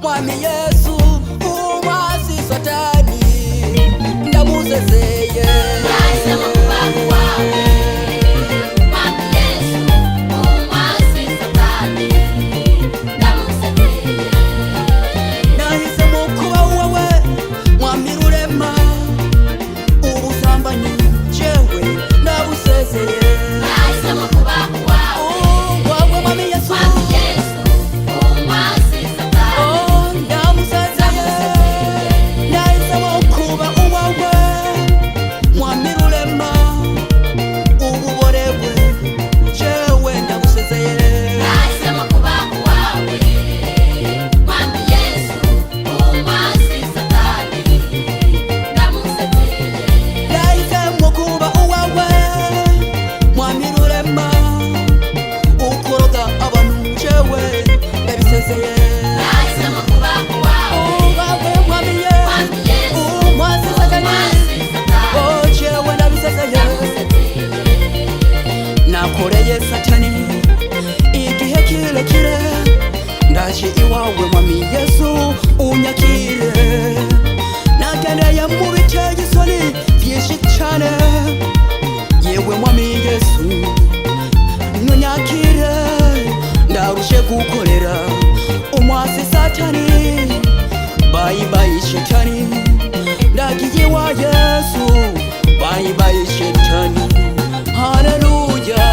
mwami Yesu umwasi satani ndamuzezeye nahisemo kuba uwawe mwami Yesu umwasi satani ndamuzezeye nahisemo kuba uwawe mwami Rurema ubusambanyi jewe ndabusezeye nahisemo kuba uwawe mwami Yesu mwami Yesu umwasi satani ndamuzezeye nahisemo kuba uwawe mwami Rurema ububorewe jewe ndabusezeye nahisemo kuba uwawe mwami Yesu umwasi satani ndamuzezeye nahisemo kuba uwawe mwami Rurema ukoroga abantu jewe ndabisezeye nahisemo kuba uwawe uwawe mwami Yesu mwami Yesu umwasi satani umwasi satani jewe ndabisezeye nakoreye satani igihe kirekire ndaje iwawe mwami Yesu unyakire nagendeye mu biteye isoni byinshi cyane yewe mwami Yesu nunyakire ndarushe gukorera umwasi satani bayi bayi shetani ndagiye wa Yesu bayi bayi shetani haleluya